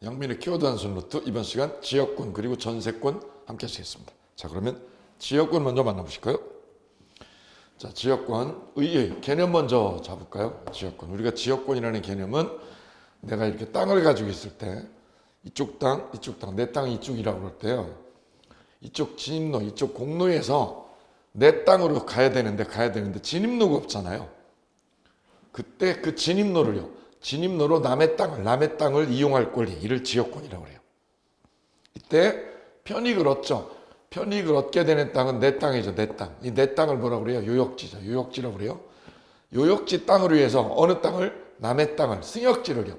양민의 키워드 한순 노트 이번 시간 지역권 그리고 전세권 함께 하시겠습니다. 자, 그러면 지역권 먼저 만나보실까요? 자, 지역권의 개념 먼저 잡을까요? 지역권. 우리가 지역권이라는 개념은 내가 이렇게 땅을 가지고 있을 때 이쪽 땅, 내 땅이 이쪽이라고 그럴 때요. 이쪽 진입로, 이쪽 공로에서 내 땅으로 가야 되는데 진입로가 없잖아요. 그때 그 진입로로 남의 땅을 이용할 권리, 이를 지역권이라고 그래요. 이때 편익을 얻죠. 편익을 얻게 되는 땅은 내 땅이죠. 내 땅. 이 내 땅을 뭐라고 그래요? 요역지죠. 요역지라고 그래요. 요역지 땅을 위해서 어느 땅을? 남의 땅을, 승역지를요.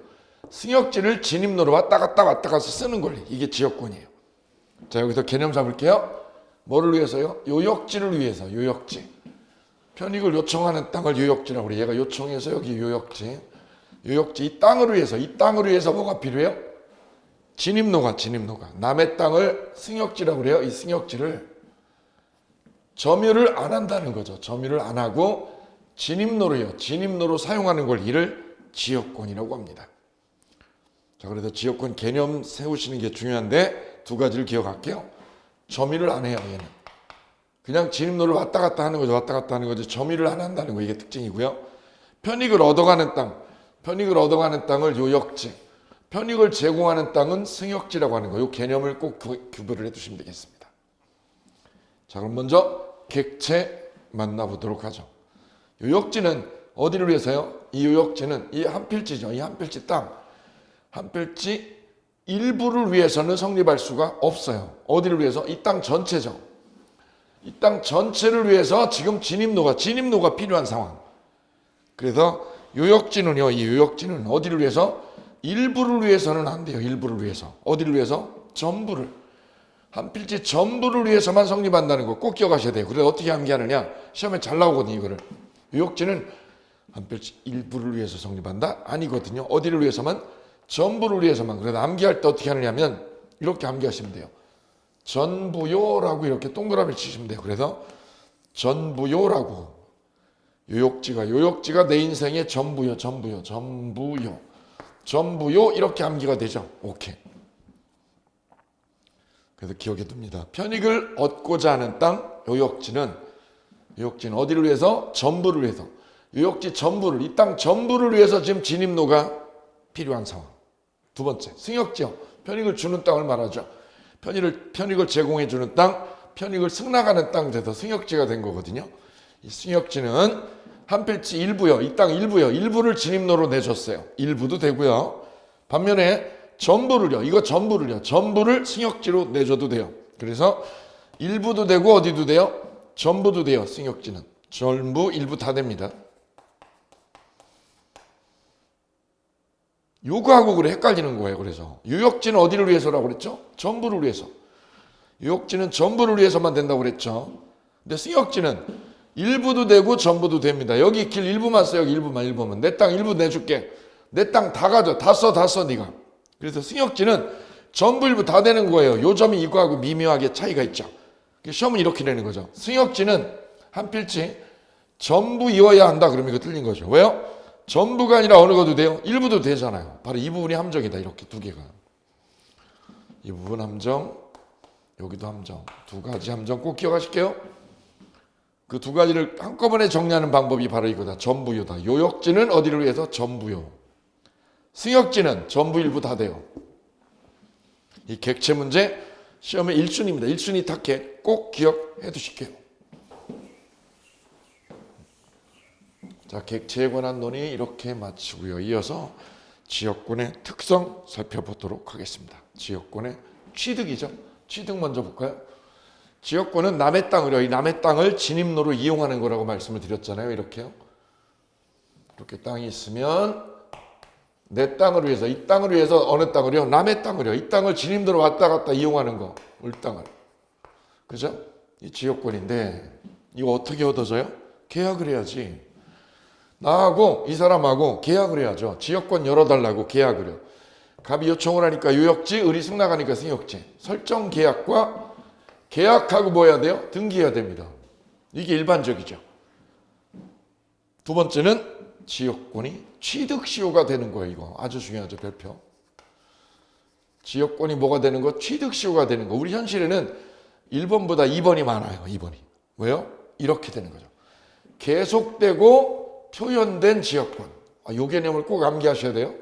승역지를 진입로로 왔다 갔다 쓰는 권리. 이게 지역권이에요. 자, 여기서 개념 잡을게요. 뭐를 위해서요? 요역지를 위해서, 요역지. 편익을 요청하는 땅을 요역지라고 그래요. 얘가 요청해서 여기 요역지. 이 땅을 위해서 뭐가 필요해요? 진입로가. 남의 땅을 승역지라고 그래요. 이 승역지를 점유를 안 한다는 거죠. 점유를 안 하고 진입로로 사용하는 걸 이를 지역권이라고 합니다. 자, 그래서 지역권 개념 세우시는 게 중요한데 두 가지를 기억할게요. 점유를 안 해요, 얘는. 그냥 진입로를 왔다 갔다 하는 거죠. 점유를 안 한다는 거, 이게 특징이고요. 편익을 얻어가는 땅을 요역지, 편익을 제공하는 땅은 승역지라고 하는 거, 이 개념을 꼭 구별을 해두시면 되겠습니다. 자, 그럼 먼저 객체 만나보도록 하죠. 요역지는 어디를 위해서요? 이 요역지는 이 한 필지죠. 이 한 필지 땅, 한 필지 일부를 위해서는 성립할 수가 없어요. 어디를 위해서? 이 땅 전체죠. 이 땅 전체를 위해서 지금 진입로가 필요한 상황. 그래서 이 요역지는 어디를 위해서? 일부를 위해서는 안 돼요. 일부를 위해서. 어디를 위해서? 전부를. 한 필지 전부를 위해서만 성립한다는 거 꼭 기억하셔야 돼요. 그래서 어떻게 암기하느냐? 시험에 잘 나오거든요, 이거를. 요역지는 한 필지 일부를 위해서 성립한다? 아니거든요. 어디를 위해서만? 전부를 위해서만. 그래서 암기할 때 어떻게 하느냐면 이렇게 암기하시면 돼요. 전부요라고 이렇게 동그라미 치시면 돼요. 그래서 전부요라고. 요역지가 내 인생의 전부요. 이렇게 암기가 되죠. 오케이. 그래서 기억해 둡니다. 편익을 얻고자 하는 땅, 요역지는 어디를 위해서? 전부를 위해서. 요역지 전부를, 이 땅 전부를 위해서 지금 진입로가 필요한 상황. 두 번째, 승역지요. 편익을 주는 땅을 말하죠. 편익을 제공해 주는 땅, 편익을 승낙하는 땅 돼서 승역지가 된 거거든요. 이 승역지는 한 필지 일부요. 이 땅 일부를 진입로로 내줬어요. 일부도 되고요. 반면에 전부를 승역지로 내줘도 돼요. 그래서 일부도 되고 어디도 돼요? 전부도 돼요. 승역지는 전부, 일부 다 됩니다. 요거하고 그래 헷갈리는 거예요. 그래서 요역지는 어디를 위해서라고 그랬죠? 전부를 위해서. 요역지는 전부를 위해서만 된다고 그랬죠. 근데 승역지는 일부도 되고 전부도 됩니다. 여기 길 일부만 써. 여기 일부만. 내 땅 일부 내줄게. 내 땅 다 가져. 다 써 네가. 그래서 승역지는 전부 일부 다 되는 거예요. 요 점이 이거하고 미묘하게 차이가 있죠. 시험은 이렇게 내는 거죠. 승역지는 한 필지 전부이어야 한다. 그러면 이거 틀린 거죠. 왜요? 전부가 아니라 어느 것도 돼요? 일부도 되잖아요. 바로 이 부분이 함정이다. 이렇게 두 개가. 이 부분 함정, 여기도 함정. 두 가지 함정 꼭 기억하실게요. 그 두 가지를 한꺼번에 정리하는 방법이 바로 이거다. 전부요다. 요역지는 어디를 위해서? 전부요. 승역지는 전부 일부 다 돼요. 이 객체 문제 시험의 1순위입니다. 1순위 타켓 꼭 기억해 두실게요. 자, 객체에 관한 논의 이렇게 마치고요. 이어서 지역권의 특성 살펴보도록 하겠습니다. 지역권의 취득이죠. 취득 먼저 볼까요? 지역권은 남의 땅을 진입로로 이용하는 거라고 말씀을 드렸잖아요. 이렇게요. 이렇게 땅이 있으면 내 땅을 위해서, 이 땅을 위해서 어느 땅을요? 남의 땅을요. 이 땅을 진입로로 왔다 갔다 이용하는 거. 울 땅을. 그죠? 이 지역권인데 이거 어떻게 얻어져요? 계약을 해야지. 나하고 이 사람하고 계약을 해야죠. 지역권 열어달라고 계약을요. 갑이 요청을 하니까 요역지, 을이 승낙하니까 승역지. 설정 계약과 계약하고 뭐 해야 돼요? 등기해야 됩니다. 이게 일반적이죠. 두 번째는 지역권이 취득시효가 되는 거예요. 이거 아주 중요하죠. 별표. 지역권이 뭐가 되는 거? 취득시효가 되는 거. 우리 현실에는 1번보다 2번이 많아요. 2번이. 왜요? 이렇게 되는 거죠. 계속되고 표현된 지역권. 이 개념을 꼭 암기하셔야 돼요.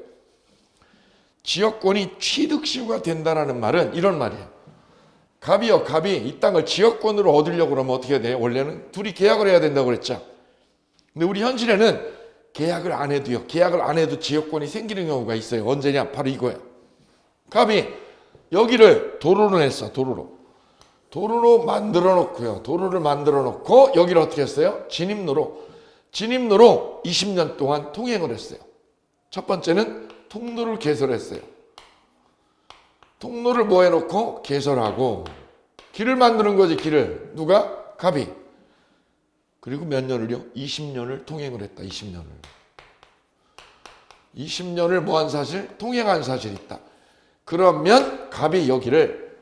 지역권이 취득시효가 된다는 말은 이런 말이에요. 갑이요, 갑이 이 땅을 지역권으로 얻으려고 그러면 어떻게 해야 돼요? 원래는 둘이 계약을 해야 된다고 그랬죠. 근데 우리 현실에는 계약을 안 해도요. 계약을 안 해도 지역권이 생기는 경우가 있어요. 언제냐? 바로 이거예요. 갑이 여기를 도로로 냈어. 도로로 만들어 놓고요. 도로를 만들어 놓고 여기를 어떻게 했어요? 진입로로 20년 동안 통행을 했어요. 첫 번째는 통로를 개설했어요. 통로를 뭐 해놓고 개설하고 길을 만드는 거지. 길을 누가? 갑이. 그리고 몇 년을요? 20년을 통행을 했다. 20년을 뭐 한 사실? 통행한 사실이 있다. 그러면 갑이 여기를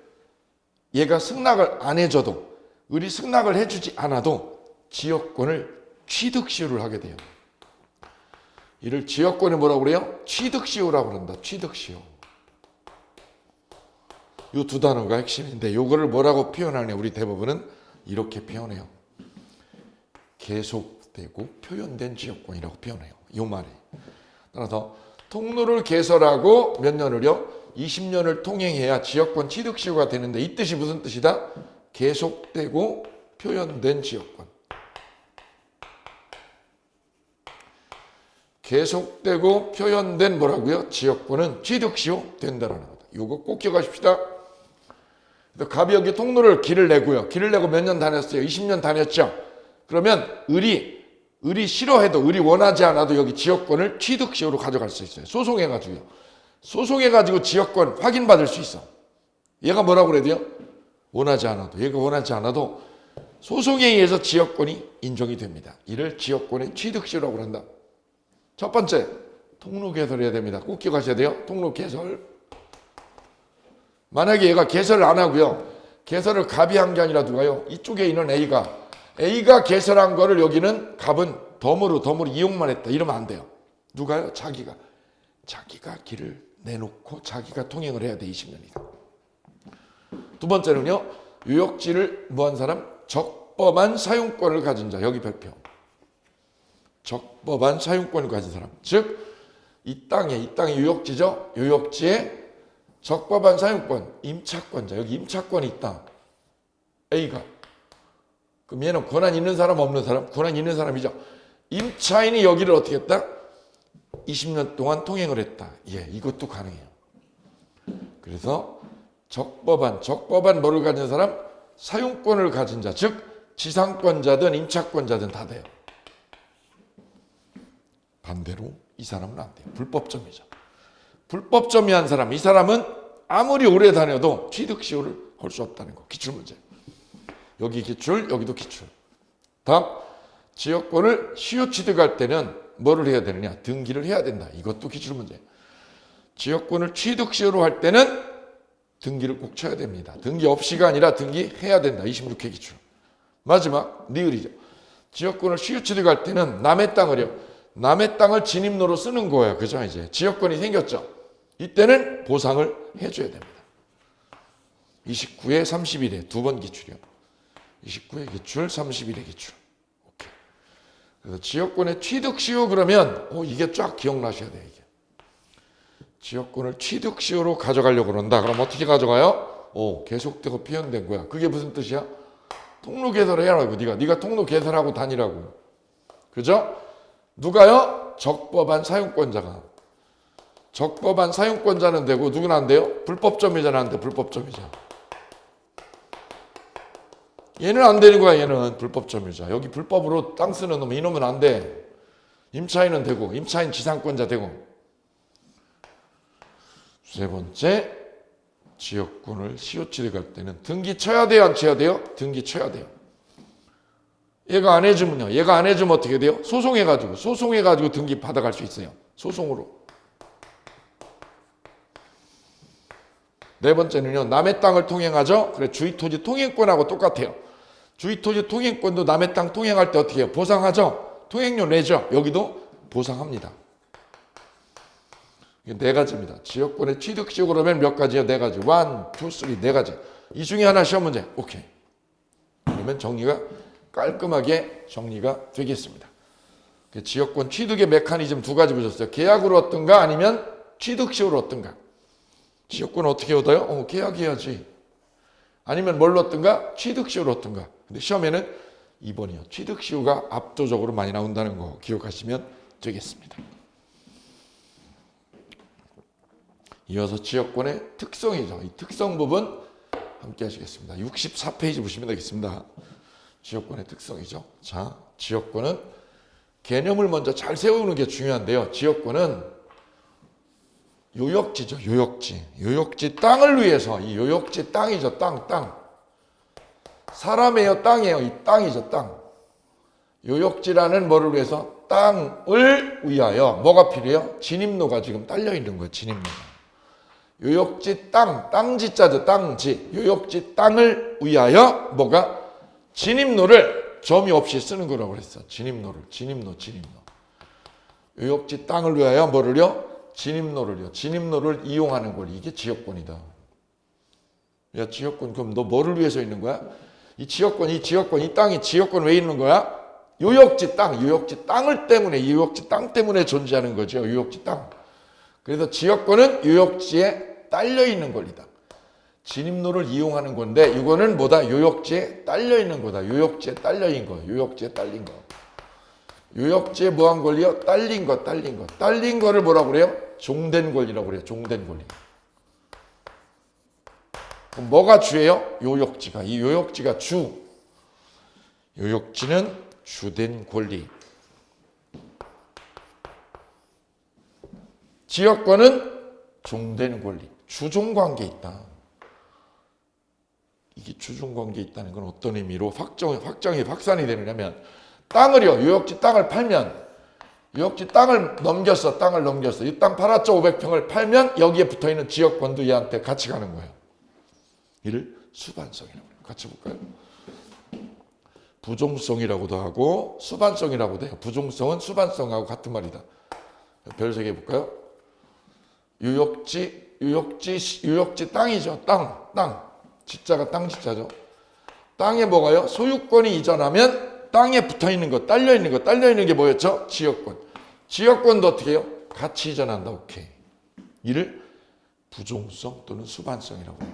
얘가 승낙을 안 해줘도 을이 승낙을 해주지 않아도 지역권을 취득시효를 하게 돼요. 이를 지역권에 뭐라고 그래요? 취득시효라고 그런다. 취득시효. 이 두 단어가 핵심인데 요거를 뭐라고 표현하냐? 우리 대부분은 이렇게 표현해요. 계속되고 표현된 지역권이라고 표현해요. 요 말이. 따라서 통로를 개설하고 몇 년을요? 20년을 통행해야 지역권 취득시효가 되는데 이 뜻이 무슨 뜻이다? 계속되고 표현된 지역권. 계속되고 표현된 뭐라고요? 지역권은 취득시효 된다라는 거다. 요거 꼭 기억하십시다. 갑이 여기 통로를 길을 내고요. 길을 내고 몇 년 다녔어요? 20년 다녔죠. 그러면 을이 싫어해도 을이 원하지 않아도 여기 지역권을 취득시효로 가져갈 수 있어요. 소송해가지고요. 소송해가지고 지역권 확인받을 수 있어. 얘가 뭐라고 그래야 돼요? 얘가 원하지 않아도 소송에 의해서 지역권이 인정이 됩니다. 이를 지역권의 취득시효라고 한다. 첫 번째, 통로 개설해야 됩니다. 꼭 기억하셔야 돼요. 통로 개설. 만약에 얘가 개설을 안 하고요. 개설을 갑이 한 게 아니라 누가요? 이쪽에 있는 A가 개설한 거를 여기는 갑은 덤으로 이용만 했다. 이러면 안 돼요. 누가요? 자기가 길을 내놓고 자기가 통행을 해야 돼. 20년이다. 두 번째는요. 유역지를 뭐한 사람? 적법한 사용권을 가진 자. 여기 별표. 적법한 사용권을 가진 사람. 즉 이 땅이 유역지죠. 유역지에 적법한 사용권, 임차권자. 여기 임차권이 있다. A가. 그럼 얘는 권한 있는 사람 없는 사람? 권한 있는 사람이죠. 임차인이 여기를 어떻게 했다? 20년 동안 통행을 했다. 예, 이것도 가능해요. 그래서 적법한 뭐를 가진 사람? 사용권을 가진 자. 즉 지상권자든 임차권자든 다 돼요. 반대로 이 사람은 안 돼요. 불법점이죠. 불법점이한 사람, 이 사람은 아무리 오래 다녀도 취득시효를 할 수 없다는 거. 기출문제. 여기 기출, 여기도 기출. 다음, 지역권을 시효 취득할 때는 뭐를 해야 되느냐? 등기를 해야 된다. 이것도 기출문제. 지역권을 취득시효로 할 때는 등기를 꼭 쳐야 됩니다. 등기 없이가 아니라 등기해야 된다. 26회 기출. 마지막, 니을이죠. 지역권을 시효 취득할 때는 남의 땅을 진입로로 쓰는 거예요. 그죠? 이제 지역권이 생겼죠. 이때는 보상을 해줘야 됩니다. 29회 31회 두 번 기출이요. 29회 기출, 31회 기출. 오케이. 그래서 지역권의 취득시효 그러면 이게 쫙 기억나셔야 돼요. 이게. 지역권을 취득시효로 가져가려고 그런다. 그럼 어떻게 가져가요? 계속되고 표현된 거야. 그게 무슨 뜻이야? 통로 개설해라고. 네가 통로 개설하고 다니라고. 그죠? 누가요? 적법한 사용권자가. 적법한 사용권자는 되고 누구는 안 돼요? 불법점이자는 안 돼. 불법점이자. 얘는 안 되는 거야. 얘는 불법점이자. 여기 불법으로 땅 쓰는 놈 이놈은 안 돼. 임차인은 되고 임차인 지상권자 되고. 세 번째, 지역권을 시효 취득할 때는 등기 쳐야 돼요? 안 쳐야 돼요? 등기 쳐야 돼요. 얘가 안 해주면요. 얘가 안 해주면 어떻게 돼요? 소송해가지고 등기 받아갈 수 있어요. 소송으로. 네 번째는요. 남의 땅을 통행하죠. 그래 주의토지 통행권하고 똑같아요. 주의토지 통행권도 남의 땅 통행할 때 어떻게 해요? 보상하죠. 통행료 내죠. 여기도 보상합니다. 이게 네 가지입니다. 지역권의 취득시효 그러면 몇 가지요? 네 가지. 1, 2, 3, 네 가지. 이 중에 하나 시험 문제. 오케이. 그러면 정리가 깔끔하게 정리가 되겠습니다. 지역권 취득의 메커니즘 두 가지 보셨어요. 계약으로 얻든가 아니면 취득시효로 얻든가. 지역권 어떻게 얻어요? 계약해야지. 아니면 뭘로 얻든가? 취득시효로 얻든가. 근데 시험에는 2번이요. 취득시효가 압도적으로 많이 나온다는 거 기억하시면 되겠습니다. 이어서 지역권의 특성이죠. 이 특성 부분 함께 하시겠습니다. 64페이지 보시면 되겠습니다. 지역권의 특성이죠. 자, 지역권은 개념을 먼저 잘 세우는 게 중요한데요. 지역권은 요역지죠. 요역지. 요역지 땅을 위해서 이 요역지 땅이죠. 땅. 사람이에요. 땅이에요. 이 땅이죠. 땅. 요역지라는 뭐를 위해서? 땅을 위하여 뭐가 필요해요? 진입로가 지금 딸려 있는 거예요. 진입로가. 요역지 땅지자죠. 땅지. 요역지 땅을 위하여 뭐가? 진입로를 점이 없이 쓰는 거라고 그랬어. 진입로. 요역지 땅을 위하여 뭐를요? 진입로를 이용하는 권리. 이게 지역권이다. 야, 지역권 그럼 너 뭐를 위해서 있는 거야? 이 땅이 지역권 왜 있는 거야? 요역지 땅을 때문에, 요역지 땅 때문에 존재하는 거죠. 요역지 땅. 그래서 지역권은 요역지에 딸려 있는 권리다. 진입로를 이용하는 건데 이거는 뭐다? 요역지에 딸려 있는 거다. 요역지에 딸린 거. 요역지에 뭐한 권리요? 딸린 거. 딸린 거를 뭐라고 그래요? 종된 권리라고 그래요. 종된 권리. 그럼 뭐가 주예요? 요역지가. 이 요역지가 주. 요역지는 주된 권리. 지역권은 종된 권리. 주종관계에 있다. 이게 주종관계에 있다는 건 어떤 의미로 확산이 되느냐면 땅을요. 요역지 땅을 팔면 요역지 땅을 넘겼어. 이 땅 팔았죠. 500평을 팔면 여기에 붙어있는 지역권도 얘한테 같이 가는 거예요. 이를 수반성이라고 해요. 같이 볼까요? 부종성이라고도 하고 수반성이라고도 해요. 부종성은 수반성하고 같은 말이다. 별 3개 볼까요? 요역지 땅이죠. 땅. 지자가 땅 지자죠. 땅에 뭐가요? 소유권이 이전하면 땅에 붙어있는 거, 딸려있는 게 뭐였죠? 지역권도 어떻게 해요? 같이 이전한다. 오케이. 이를 부종성 또는 수반성이라고 해요.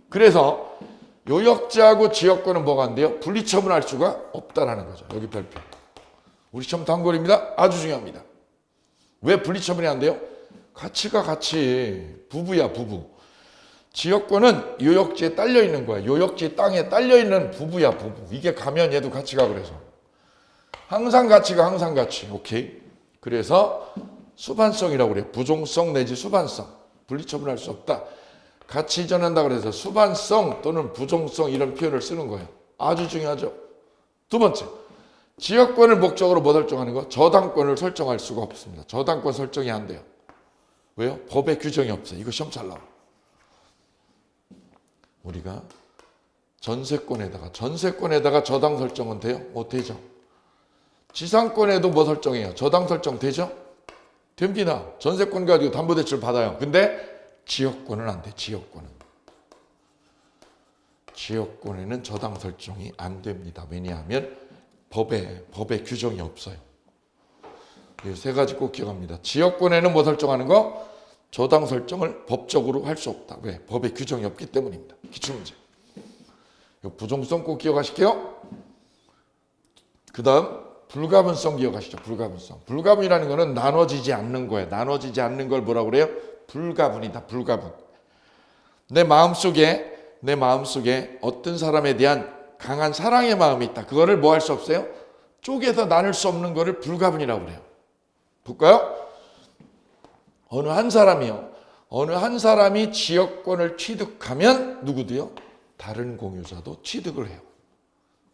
그래서 요역지하고 지역권은 뭐가 안 돼요? 분리처분할 수가 없다라는 거죠. 여기 별표. 우리 시험 단골입니다. 아주 중요합니다. 왜 분리처분이 안 돼요? 같이. 부부야, 부부. 지역권은 요역지에 딸려 있는 거야. 요역지 땅에 딸려 있는 부부야, 부부. 이게 가면 얘도 같이 가. 그래서 항상 같이 가. 오케이. 그래서 수반성이라고 그래요. 부종성 내지 수반성. 분리처분할 수 없다. 같이 이전한다 그래서 수반성 또는 부종성 이런 표현을 쓰는 거예요. 아주 중요하죠. 두 번째, 지역권을 목적으로 뭐 설정하는 거? 저당권을 설정할 수가 없습니다. 저당권 설정이 안 돼요. 왜요? 법에 규정이 없어요. 이거 시험 잘 나와. 우리가 전세권에다가 저당 설정은 돼요? 못 되죠. 지상권에도 뭐 설정해요? 저당 설정 되죠? 됩니다. 전세권 가지고 담보대출 받아요. 근데 지역권은 안 돼. 지역권에는 저당 설정이 안 됩니다. 왜냐하면 법에 규정이 없어요. 이 3가지 꼭 기억합니다. 지역권에는 뭐 설정하는 거? 저당 설정을 법적으로 할 수 없다. 왜? 법에 규정이 없기 때문입니다. 기출문제. 부종성 꼭 기억하실게요. 그 다음 불가분성 기억하시죠. 불가분이라는 거는 나눠지지 않는 거예요. 나눠지지 않는 걸 뭐라고 그래요? 불가분이다. 불가분. 내 마음속에 어떤 사람에 대한 강한 사랑의 마음이 있다. 그거를 뭐 할 수 없어요? 쪼개서 나눌 수 없는 거를 불가분이라고 그래요. 볼까요? 어느 한 사람이 지역권을 취득하면 누구도요? 다른 공유자도 취득을 해요.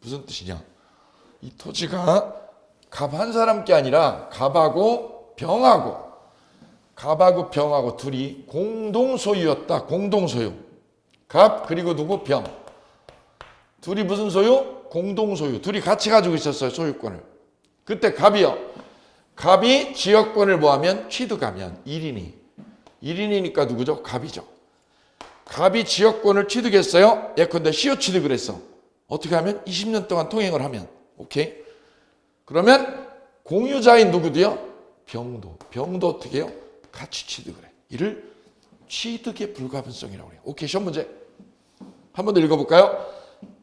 무슨 뜻이냐? 이 토지가 갑 한 사람 게 아니라 갑하고 병하고 둘이 공동소유였다. 공동소유. 갑 그리고 누구? 병. 둘이 무슨 소유? 공동소유. 둘이 같이 가지고 있었어요. 소유권을. 그때 갑이요. 갑이 지역권을 뭐하면 취득하면 1인이. 1인이니까 누구죠? 갑이죠. 갑이 지역권을 취득했어요. 예컨대 시효 취득을 했어. 어떻게 하면? 20년 동안 통행을 하면. 오케이? 그러면 공유자인 누구도요? 병도. 병도 어떻게 해요? 같이 취득을 해. 이를 취득의 불가분성이라고 해요. 오케이, 시험 문제. 한 번 더 읽어볼까요?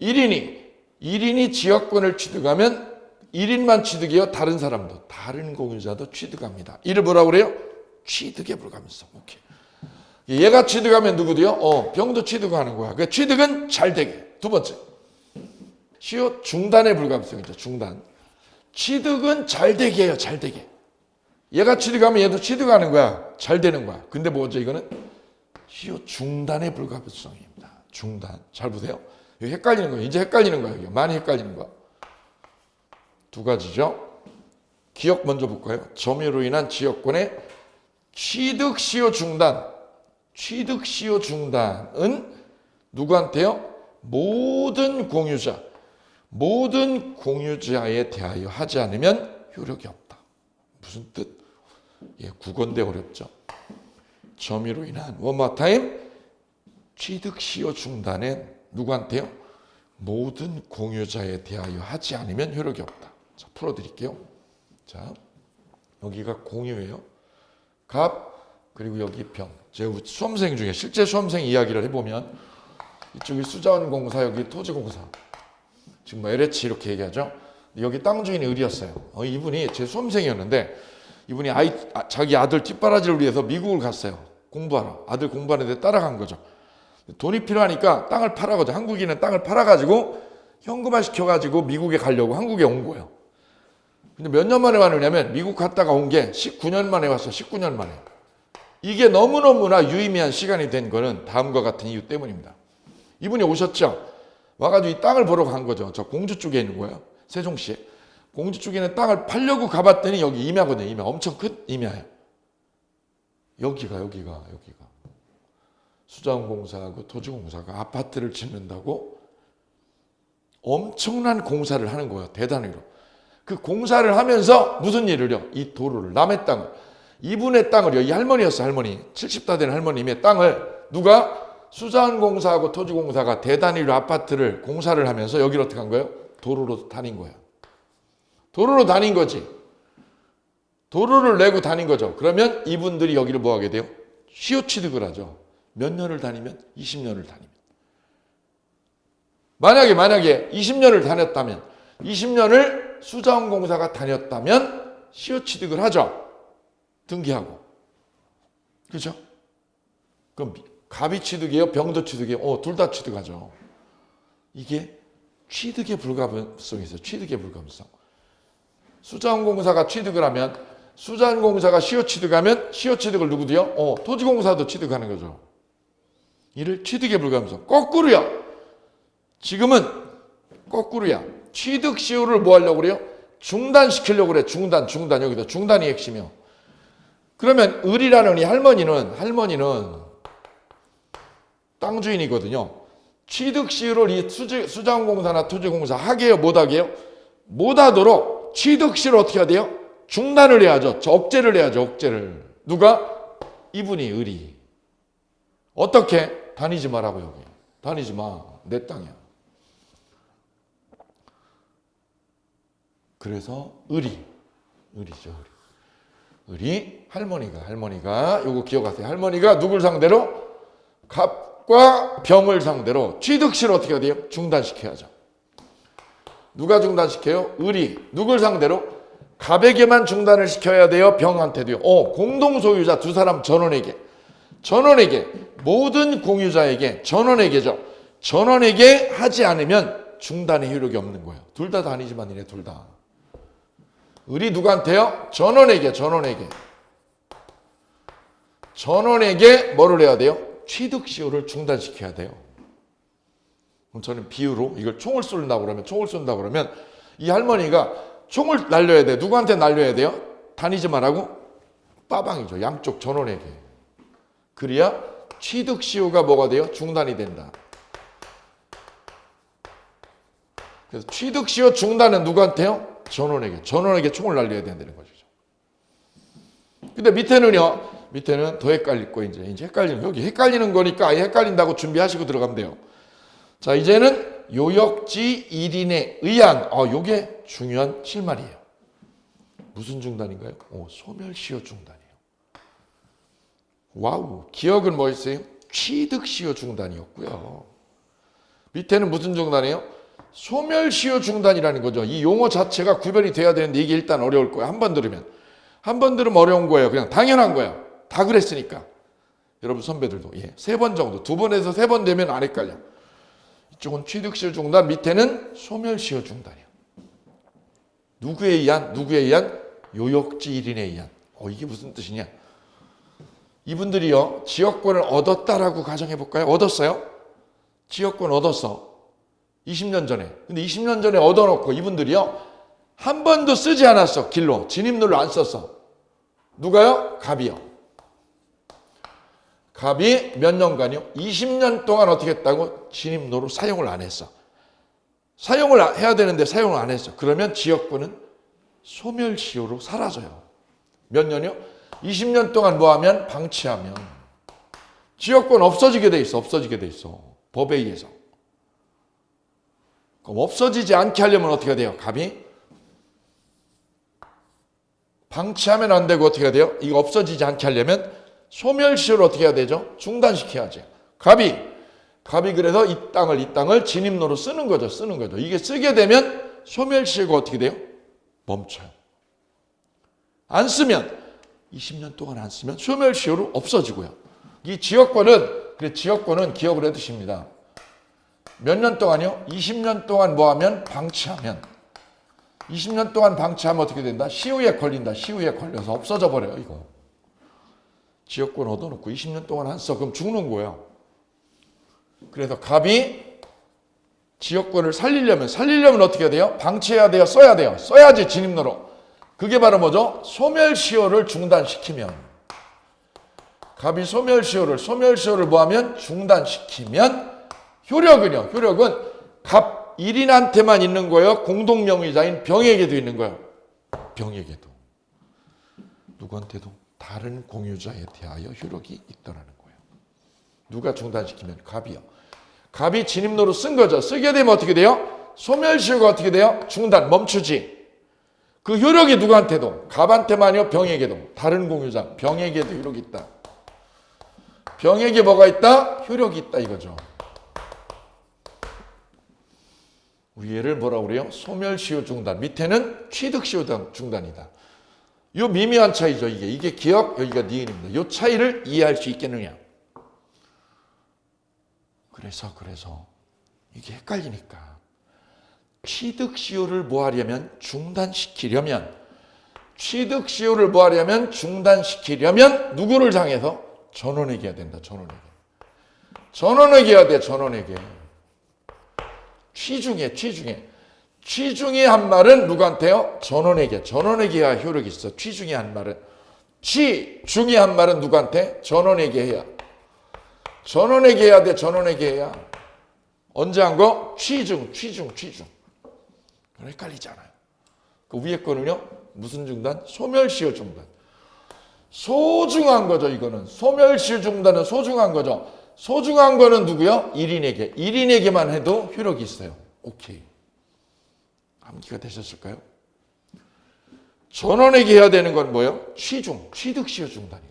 1인이 지역권을 취득하면 1인만 취득이요. 다른 사람도, 다른 공유자도 취득합니다. 이를 뭐라고 그래요? 취득의 불가분성. 오케이. 얘가 취득하면 누구도요? 병도 취득하는 거야. 그 취득은 잘 되게. 두 번째. 시효 중단의 불가분성이죠. 중단. 취득은 잘 되게 해요. 잘 되게. 얘가 취득하면 얘도 취득하는 거야. 잘 되는 거야. 근데 뭐죠? 이거는 시효 중단의 불가분성입니다. 중단. 잘 보세요. 여기 헷갈리는 거예요. 이제 헷갈리는 거예요. 여기. 많이 헷갈리는 거야. 두 가지죠. 기억 먼저 볼까요? 점유로 인한 지역권의 취득 시효 중단. 취득 시효 중단은 누구한테요? 모든 공유자에 대하여 하지 않으면 효력이 없다. 무슨 뜻? 예, 국어인데 어렵죠. 점유로 인한 one more time 취득 시효 중단은 누구한테요? 모든 공유자에 대하여 하지 않으면 효력이 없다. 자, 풀어드릴게요. 자, 여기가 공유예요. 갑, 그리고 여기 병. 제가 수험생 중에 실제 수험생 이야기를 해보면 이쪽이 수자원공사, 여기 토지공사. 지금 뭐 LH 이렇게 얘기하죠. 여기 땅 주인이 을이었어요. 이분이 제 수험생이었는데 이분이 자기 아들 뒷바라지를 위해서 미국을 갔어요. 공부하러. 아들 공부하는데 따라간 거죠. 돈이 필요하니까 땅을 팔아가지고 한국인은 땅을 팔아가지고 현금화 시켜가지고 미국에 가려고 한국에 온 거예요. 근데 몇 년 만에 왔느냐면 미국 갔다가 온 게 19년 만에 왔어요. 19년 만에. 이게 너무너무나 유의미한 시간이 된 거는 다음과 같은 이유 때문입니다. 이분이 오셨죠. 와가지고 이 땅을 보러 간 거죠. 저 공주 쪽에 있는 거예요. 세종시에. 공주 쪽에 있는 땅을 팔려고 가봤더니 여기 임야거든요. 임야. 엄청 큰 임야예요. 여기가. 수자원공사하고 토지공사가 아파트를 짓는다고 엄청난 공사를 하는 거예요. 대단히로. 그 공사를 하면서 무슨 일을요? 이 도로를, 남의 땅을, 이분의 땅을요. 이 할머니였어요. 할머니. 70다 된 할머님의 땅을 누가? 수자원공사하고 토지공사가 대단히로 아파트를 공사를 하면서 여기를 어떻게 한 거예요? 도로로 다닌 거예요. 도로로 다닌 거지. 도로를 내고 다닌 거죠. 그러면 이분들이 여기를 뭐 하게 돼요? 시효 취득을 하죠. 몇 년을 다니면? 20년을 다니면. 만약에 20년을 다녔다면, 20년을 수자원공사가 다녔다면 시효 취득을 하죠. 등기하고. 그렇죠? 그럼 갑이 취득이에요? 병도 취득이에요? 둘 다 취득하죠. 이게 취득의 불가분성이 있어요. 취득의 불가분성. 수자원공사가 취득을 하면, 수자원공사가 시효 취득하면 시효 취득을 누구도요? 토지공사도 취득하는 거죠. 이를 취득의 불가분성. 거꾸로야. 지금은 거꾸로야. 취득 시효를 뭐 하려고 그래요? 중단시키려고 그래. 중단. 여기다 중단이 핵심이요. 그러면 을이라는 이 할머니는 땅 주인이거든요. 취득 시효를 이 수자원공사나 토지공사 하게 해요? 못 하게 해요? 못 하도록 취득 시효를 어떻게 해야 돼요? 중단을 해야죠. 억제를 해야죠. 억제를. 누가? 이분이 을이. 어떻게? 다니지 마라고 여기. 다니지 마. 내 땅이야. 그래서 을이죠. 을이 할머니가 요거 기억하세요. 할머니가 누굴 상대로? 갑과 병을 상대로 취득시를 어떻게 해야 돼요? 중단시켜야죠. 누가 중단시켜요? 을이. 누굴 상대로? 갑에게만 중단을 시켜야 돼요? 병한테도요? 공동 소유자 두 사람 전원에게 모든 공유자에게 전원에게죠. 전원에게 하지 않으면 중단의 효력이 없는 거예요. 둘 다 아니지만 이네 둘 다. 을이 누구한테요? 전원에게 뭐를 해야 돼요? 취득 시효를 중단시켜야 돼요. 그럼 저는 비유로 이걸 총을 쏜다고 그러면 이 할머니가 총을 날려야 돼. 누구한테 날려야 돼요? 다니지 말라고? 빠방이죠. 양쪽 전원에게. 그래야 취득 시효가 뭐가 돼요? 중단이 된다. 그래서 취득 시효 중단은 누구한테요? 전원에게 총을 날려야 된다는 거죠. 근데 밑에는 더 헷갈릴 거예요. 이제 헷갈리는, 여기 헷갈리는 거니까 아예 헷갈린다고 준비하시고 들어가면 돼요. 자, 이제는 요역지 1인에 의한, 요게 중요한 실말이에요. 무슨 중단인가요? 소멸시효 중단이에요. 와우, 기억은 뭐였어요? 취득시효 중단이었고요. 밑에는 무슨 중단이에요? 소멸시효 중단이라는 거죠. 이 용어 자체가 구별이 돼야 되는데 이게 일단 어려울 거예요. 한 번 들으면 어려운 거예요. 그냥 당연한 거예요. 다 그랬으니까. 여러분 선배들도 3번 정도, 2번에서 3번 되면 안 헷갈려. 이쪽은 취득시효 중단, 밑에는 소멸시효 중단이에요. 누구에 의한? 요역지 1인에 의한. 이게 무슨 뜻이냐? 이분들이요, 지역권을 얻었다라고 가정해 볼까요? 얻었어요? 지역권 얻었어. 20년 전에. 근데 20년 전에 얻어놓고 이분들이요, 한 번도 쓰지 않았어. 길로. 진입로를 안 썼어. 누가요? 갑이요. 갑이 몇 년간이요? 20년 동안 어떻게 했다고? 진입로로 사용을 안 했어. 사용을 해야 되는데 사용을 안 했어. 그러면 지역권은 소멸시효로 사라져요. 몇 년이요? 20년 동안 뭐하면? 방치하면. 지역권 없어지게 돼 있어. 법에 의해서. 그럼 없어지지 않게 하려면 어떻게 돼요? 갑이 방치하면 안 되고 어떻게 해야 돼요? 이거 없어지지 않게 하려면 소멸시효를 어떻게 해야 되죠? 중단시켜야죠. 갑이 그래서 이 땅을 진입로로 쓰는 거죠. 이게 쓰게 되면 소멸시효가 어떻게 돼요? 멈춰요. 안 쓰면 20년 동안 안 쓰면 소멸시효로 없어지고요. 이 지역권은 기억을 해 두십니다. 몇 년 동안이요? 20년 동안 뭐하면? 방치하면. 20년 동안 방치하면 어떻게 된다? 시효에 걸린다. 시효에 걸려서 없어져 버려요. 이거. 지역권 얻어놓고 20년 동안 안 써. 그럼 죽는 거야. 그래서 갑이 지역권을 살리려면 어떻게 해야 돼요? 방치해야 돼요? 써야 돼요? 써야지 진입로로. 그게 바로 뭐죠? 소멸시효를 중단시키면. 갑이 소멸시효를 뭐하면? 중단시키면 효력은 갑 1인한테만 있는 거예요? 공동명의자인 병에게도 있는 거예요? 병에게도. 누구한테도? 다른 공유자에 대하여 효력이 있더라는 거예요. 누가 중단시키면? 갑이요. 갑이 진입로로 쓴 거죠. 쓰게 되면 어떻게 돼요? 소멸시효가 어떻게 돼요? 중단, 멈추지. 그 효력이 누구한테도? 갑한테만요? 병에게도. 다른 공유자, 병에게도 효력이 있다. 병에게 뭐가 있다? 효력이 있다 이거죠. 위에를 뭐라고 그래요? 소멸시효 중단. 밑에는 취득시효 중단이다. 이 미미한 차이죠. 이게 기억, 여기가 니은입니다. 이 차이를 이해할 수 있겠느냐? 그래서 이게 헷갈리니까 취득시효를 뭐 하려면? 중단시키려면 누구를 향해서? 전원에게 해야 된다. 전원에게 해야 돼. 취중의 한 말은 누구한테요? 전원에게 해야 효력이 있어. 취중의 한 말은. 취중의 한 말은 누구한테? 전원에게 해야. 전원에게 해야 돼. 언제 한 거? 취중. 헷갈리잖아요. 그 위에 거는요? 무슨 중단? 소멸시효 중단. 소중한 거죠, 이거는. 소멸시효 중단은 소중한 거죠. 소중한 거는 누구요? 1인에게만 해도 효력이 있어요. 오케이. 암기가 되셨을까요? 전원에게 해야 되는 건 뭐예요? 취득시효 중단이에요.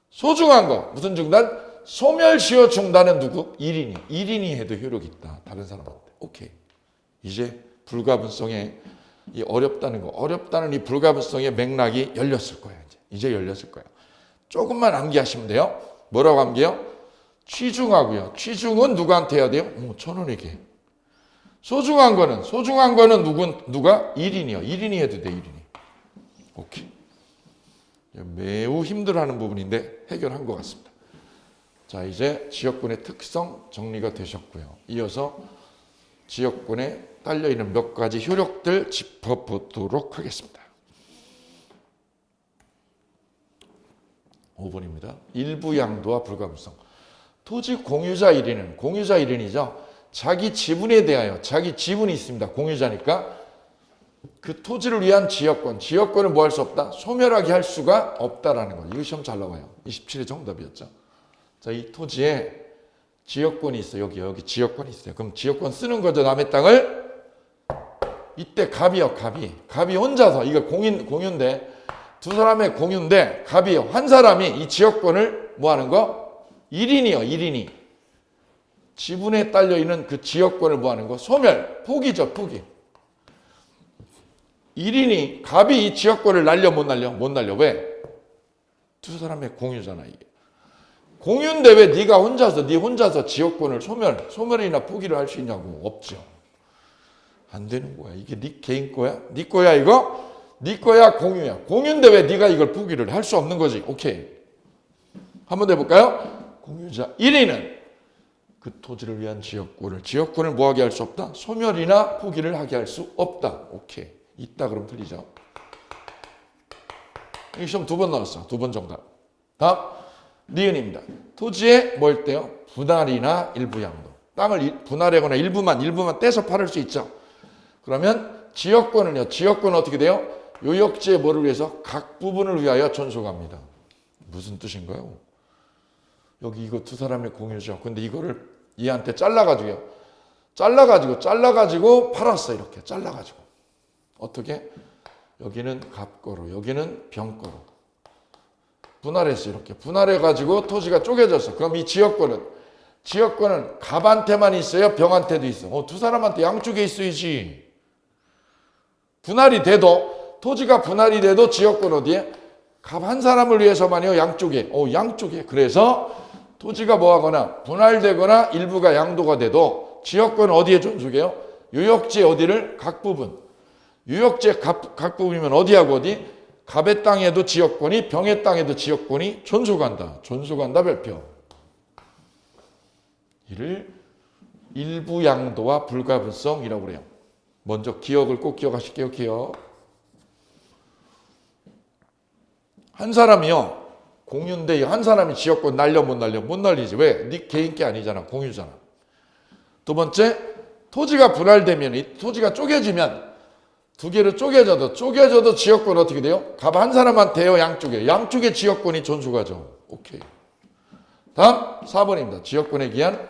소중한 거, 무슨 중단? 소멸시효 중단은 누구? 1인이 해도 효력이 있다. 다른 사람한테. 오케이. 이제 불가분성의 이 어렵다는 이 불가분성의 맥락이 열렸을 거예요. 이제 열렸을 거예요. 조금만 암기하시면 돼요. 뭐라고 암기해요? 취중하고요. 취중은 누구한테 해야 돼요? 전원에게. 소중한 거는 누가? 1인이요. 1인이 해도 돼, 1인이. 오케이. 매우 힘들어하는 부분인데 해결한 것 같습니다. 자, 이제 지역권의 특성 정리가 되셨고요. 이어서 지역권에 딸려있는 몇 가지 효력들 짚어보도록 하겠습니다. 5번입니다. 일부 양도와 불가분성. 토지 공유자 1인이죠. 자기 지분에 대하여, 자기 지분이 있습니다. 공유자니까 그 토지를 위한 지역권, 지역권을 뭐 할 수 없다? 소멸하게 할 수가 없다라는 거예요. 이거 시험 잘 나와요. 27의 정답이었죠. 자, 이 토지에 지역권이 있어요. 여기 지역권이 있어요. 그럼 지역권 쓰는 거죠. 남의 땅을. 이때 갑이요, 갑이. 갑이 혼자서, 이거 공유인데, 두 사람의 공유인데, 갑이요. 한 사람이 이 지역권을 뭐 하는 거? 1인이요, 1인이. 지분에 딸려있는 그 지역권을 뭐 하는 거? 소멸, 포기죠, 포기. 1인이, 갑이 이 지역권을 날려, 못 날려? 못 날려. 왜? 두 사람의 공유잖아, 이게. 공유인데 왜 네 혼자서 지역권을 소멸이나 포기를 할 수 있냐고. 없죠. 안 되는 거야. 이게 네 개인 거야? 네 거야 이거? 네 거야 공유야. 공유인데 왜 네가 이걸 포기를 할 수 없는 거지. 오케이. 한번 더 해볼까요? 공유자 1위는 그 토지를 위한 지역권을 뭐하게 할 수 없다? 소멸이나 포기를 하게 할 수 없다. 오케이. 있다 그럼 틀리죠. 이 시험 2번 나왔어. 2번 정답. 다음. 니은입니다. 토지에 뭐 있대요? 분할이나 일부 양도. 땅을 분할하거나 일부만 떼서 팔을 수 있죠. 그러면 지역권은요. 지역권은 어떻게 돼요? 요역지의 뭐를 위해서? 각 부분을 위하여 존속합니다. 무슨 뜻인가요? 여기 이거 두 사람의 공유죠. 근데 이거를 얘한테 잘라가지고 팔았어. 이렇게 잘라가지고. 어떻게? 여기는 갑거로, 여기는 병거로. 분할했어. 이렇게 분할해가지고 토지가 쪼개졌어. 그럼 이 지역권은 갑한테만 있어요? 병한테도 있어? 두 사람한테 양쪽에 있어야지. 분할이 돼도, 토지가 분할이 돼도 지역권 어디에? 갑 한 사람을 위해서만요. 양쪽에. 양쪽에. 그래서 토지가 뭐하거나 분할되거나 일부가 양도가 돼도 지역권은 어디에 존속해요? 유역지 어디를? 각 부분. 유역지 각 부분이면 어디하고 어디? 갑의 땅에도 지역권이, 병의 땅에도 지역권이 존속한다. 별표. 이를 일부 양도와 불가분성이라고 그래요. 먼저 기억을 꼭 기억하실게요. 기억. 한 사람이요. 공유인데 한 사람이 지역권 날려 못 날려? 못 날리지. 왜? 네 개인 게 아니잖아. 공유잖아. 두 번째, 토지가 분할되면, 이 토지가 쪼개지면 두 개로 쪼개져도 지역권 어떻게 돼요? 갑 한 사람한테요, 양쪽에 지역권이 존속하죠. 오케이. 다음 4번입니다. 지역권에 기한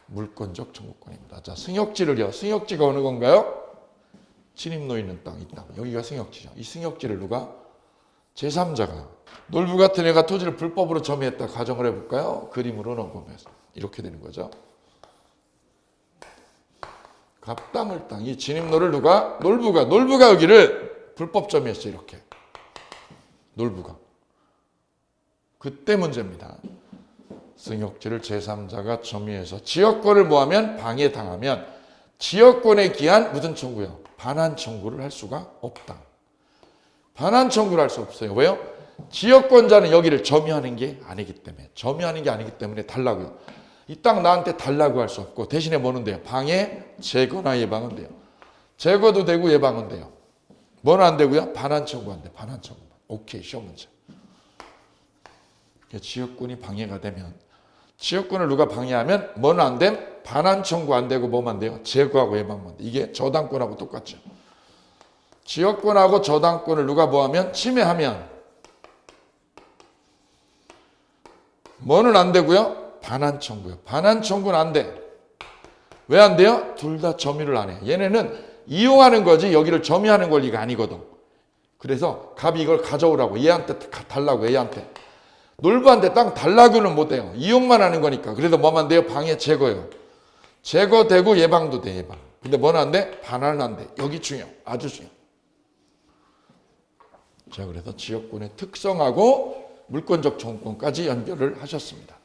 물권적 청구권입니다. 자, 승역지를요. 승역지가 어느 건가요? 진입로 있는 땅, 이 땅. 여기가 승역지죠. 이 승역지를 누가? 제3자가. 놀부 같은 애가 토지를 불법으로 점유했다 가정을 해볼까요? 그림으로 넣어보면서 이렇게 되는 거죠. 갑 땅을 땅. 이 진입로를 누가? 놀부가 여기를 불법 점유했어. 이렇게. 놀부가. 그때 문제입니다. 승역지를 제3자가 점유해서 지역권을 뭐하면? 방해당하면 지역권에 기한 무슨 청구요? 반환 청구를 할 수가 없다. 반환 청구를 할 수 없어요. 왜요? 지역권자는 여기를 점유하는 게 아니기 때문에 달라고요. 이 땅 나한테 달라고 할 수 없고 대신에 뭐는 돼요? 방해, 제거나 예방은 돼요. 제거도 되고 예방은 돼요. 뭐는 안 되고요? 반환 청구 안 돼. 반환 청구만. 오케이. 시험 문제. 지역권이 방해가 되면 지역권을 누가 방해하면 뭐는 안 됨? 반환 청구 안 되고 뭐만 돼요? 제거하고 예방만 돼. 이게 저당권하고 똑같죠. 지역권하고 저당권을 누가 뭐하면? 침해하면 뭐는 안 되고요? 반환 청구요. 반환 청구는 안 돼. 왜 안 돼요? 둘 다 점유를 안 해. 얘네는 이용하는 거지 여기를 점유하는 권리가 아니거든. 그래서 갑이 이걸 가져오라고 얘한테 달라고 얘한테. 놀부한테 땅 달라고는 못 해요. 이용만 하는 거니까. 그래서 뭐만 돼요? 방해, 제거요. 제거되고 예방도 돼. 예방. 근데 뭐는 안 돼? 반환은 안 돼. 여기 중요. 아주 중요. 자, 그래서 지역권의 특성하고 물권적 청구권까지 연결을 하셨습니다.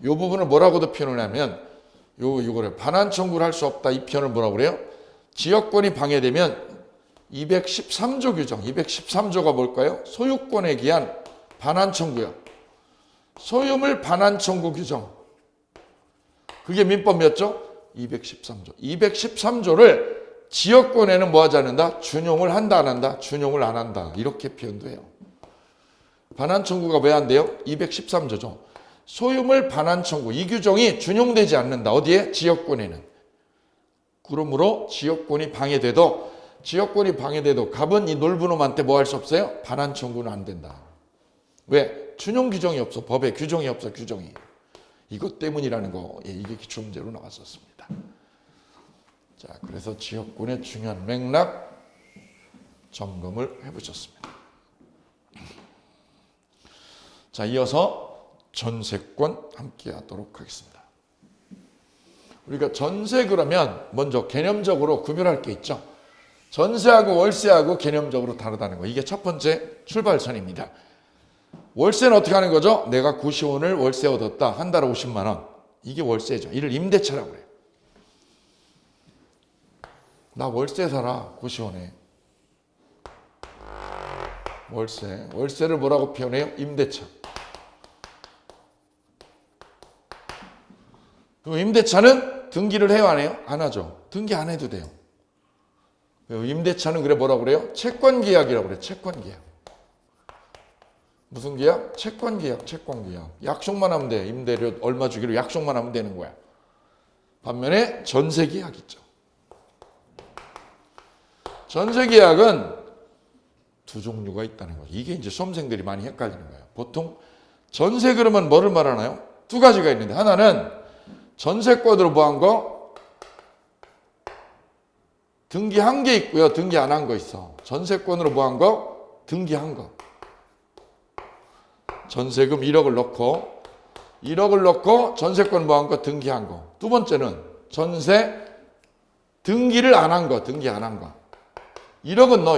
이 부분을 뭐라고도 표현을 하면 요거를 반환 청구를 할 수 없다. 이 표현을 뭐라고 그래요? 지역권이 방해되면 213조 규정. 213조가 뭘까요? 소유권에 기한 반환 청구요. 소유물 반환 청구 규정. 그게 민법 몇 조? 213조. 213조를 지역권에는 뭐 하지 않는다? 준용을 한다 안 한다? 준용을 안 한다. 이렇게 표현도 해요. 반환 청구가 왜 안 돼요? 213조죠. 소유물 반환 청구 이 규정이 준용되지 않는다. 어디에? 지역권에는. 그러므로 지역권이 방해돼도 갑은 이 놀부 놈한테 뭐 할 수 없어요? 반환 청구는 안 된다. 왜? 준용 규정이 없어. 법에 규정이 없어. 규정이. 이것 때문이라는 거. 예, 이게 기출문제로 나왔었습니다. 자, 그래서 지역권의 중요한 맥락 점검을 해보셨습니다. 자, 이어서 전세권 함께 하도록 하겠습니다. 우리가 전세 그러면 먼저 개념적으로 구별할 게 있죠. 전세하고 월세하고 개념적으로 다르다는 거. 이게 첫 번째 출발선입니다. 월세는 어떻게 하는 거죠? 내가 고시원을 월세 얻었다. 한 달에 50만 원. 이게 월세죠. 이를 임대차라고 그래요. 나 월세 살아. 고시원에. 월세를 뭐라고 표현해요? 임대차. 그럼 임대차는 등기를 해요, 안 해요? 안 하죠. 등기 안 해도 돼요. 임대차는 그래 뭐라고 그래요? 채권계약이라고 그래요. 채권계약. 무슨 계약? 채권계약. 약속만 하면 돼. 임대료 얼마 주기로 약속만 하면 되는 거야. 반면에 전세계약 있죠. 전세계약은 두 종류가 있다는 거죠. 이게 이제 수험생들이 많이 헷갈리는 거예요. 보통 전세 그러면 뭐를 말하나요? 두 가지가 있는데 하나는 전세권으로 뭐한 거? 등기한 게 있고요. 등기 안 한 거 있어. 전세권으로 뭐한 거? 등기한 거. 전세금 1억을 넣고 전세권 뭐한 거? 등기한 거. 두 번째는 전세 등기를 안 한 거. 등기 안 한 거. 1억은 넣어.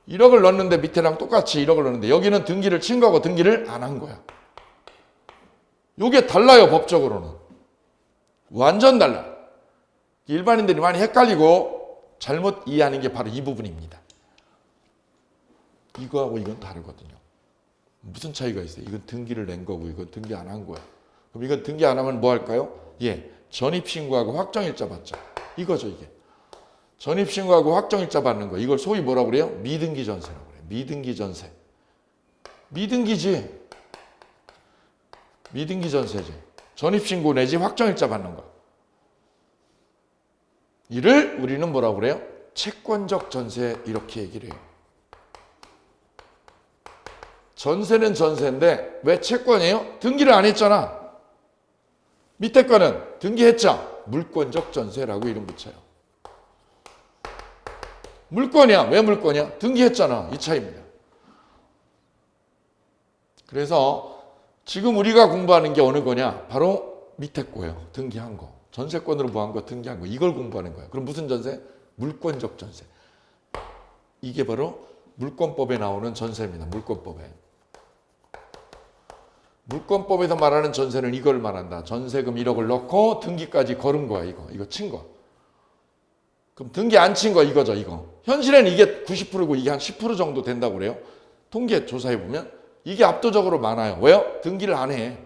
1억을 넣었는데 밑에랑 똑같이 1억을 넣었는데 여기는 등기를 친 거고 등기를 안 한 거야. 요게 달라요. 법적으로는. 완전 달라. 일반인들이 많이 헷갈리고 잘못 이해하는 게 바로 이 부분입니다. 이거하고 이건 다르거든요. 무슨 차이가 있어요? 이건 등기를 낸 거고 이건 등기 안 한 거야. 그럼 이건 등기 안 하면 뭐 할까요? 예, 전입신고하고 확정일자 받죠. 이거죠 이게. 전입신고하고 확정일자 받는 거. 이걸 소위 뭐라고 그래요? 미등기 전세라고 그래요. 미등기 전세. 미등기지. 미등기 전세지. 전입신고 내지 확정일자 받는 거. 이를 우리는 뭐라고 그래요? 채권적 전세 이렇게 얘기를 해요. 전세는 전세인데 왜 채권이에요? 등기를 안 했잖아. 밑에 거는 등기했죠. 물권적 전세라고 이름 붙여요. 물권이야. 왜 물권이야? 등기했잖아. 이 차이입니다. 그래서 지금 우리가 공부하는 게 어느 거냐? 바로 밑에 거예요. 등기한 거. 전세권으로 뭐한 거? 등기한 거. 이걸 공부하는 거예요. 그럼 무슨 전세? 물권적 전세. 이게 바로 물권법에 나오는 전세입니다. 물권법에서 말하는 전세는 이걸 말한다. 전세금 1억을 넣고 등기까지 걸은 거야. 이거 친 거. 그럼 등기 안 친 거 이거죠. 이거. 현실에는 이게 90%고 이게 한 10% 정도 된다고 그래요. 통계 조사해 보면 이게 압도적으로 많아요. 왜요? 등기를 안 해.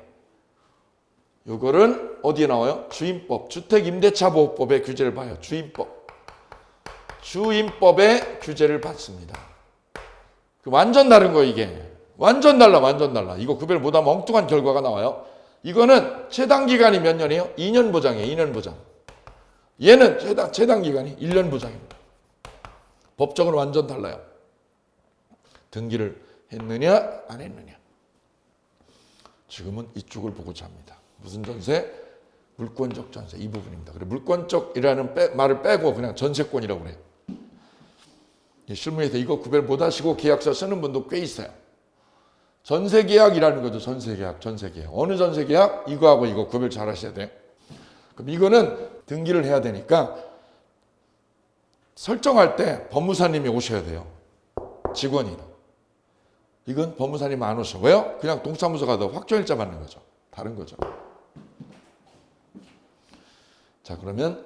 요거는 어디에 나와요? 주임법, 주택임대차보호법의 규제를 봐요. 주임법의 규제를 받습니다. 완전 다른 거 이게. 완전 달라. 이거 구별 못하면 엉뚱한 결과가 나와요. 이거는 최단 기간이 몇 년이에요? 2년 보장이에요. 2년 보장. 얘는 최단 기간이 1년 보장입니다. 법적으로 완전 달라요. 등기를 했느냐 안 했느냐. 지금은 이쪽을 보고자 합니다. 무슨 전세? 물권적 전세. 이 부분입니다. 그리고 물권적이라는 말을 빼고 그냥 전세권이라고 그래요. 실무에서 이거 구별 못하시고 계약서 쓰는 분도 꽤 있어요. 전세계약이라는 거죠. 전세계약. 어느 전세계약? 이거하고 이거 구별 잘 하셔야 돼요. 그럼 이거는 등기를 해야 되니까 설정할 때 법무사님이 오셔야 돼요. 직원이. 이건 법무사님 안 오셔. 왜요? 그냥 동사무소 가도 확정일자 받는 거죠. 다른 거죠. 자, 그러면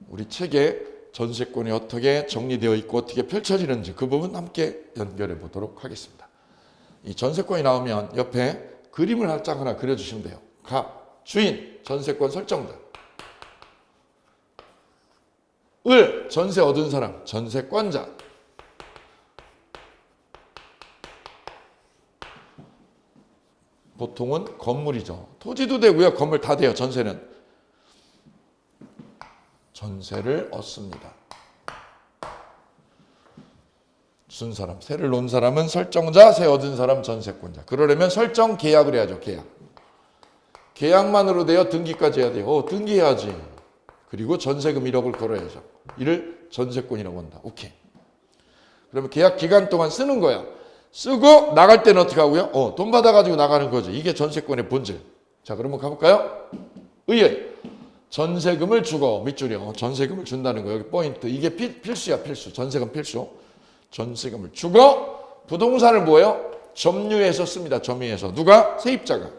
우리 책에 전세권이 어떻게 정리되어 있고 어떻게 펼쳐지는지 그 부분 함께 연결해 보도록 하겠습니다. 이 전세권이 나오면 옆에 그림을 한 장 하나 그려주시면 돼요. 갑, 주인, 전세권 설정자. 을, 전세 얻은 사람, 전세권자. 보통은 건물이죠. 토지도 되고요. 건물 다 돼요. 전세는. 전세를 얻습니다. 쓴 사람, 세를 놓은 사람은 설정자, 세 얻은 사람 전세권자. 그러려면 설정 계약을 해야죠. 계약. 계약만으로 돼요? 등기까지 해야 돼요? 등기해야지. 그리고 전세금 1억을 걸어야죠. 이를 전세권이라고 한다. 오케이. 그러면 계약 기간 동안 쓰는 거야. 쓰고 나갈 때는 어떻게 하고요? 돈 받아가지고 나가는 거죠. 이게 전세권의 본질. 자, 그러면 가볼까요? 의의. 전세금을 주고, 밑줄이요. 전세금을 준다는 거. 여기 포인트. 이게 필수야, 필수. 전세금 필수. 전세금을 주고, 부동산을 뭐예요? 점유해서 씁니다. 점유해서. 누가? 세입자가.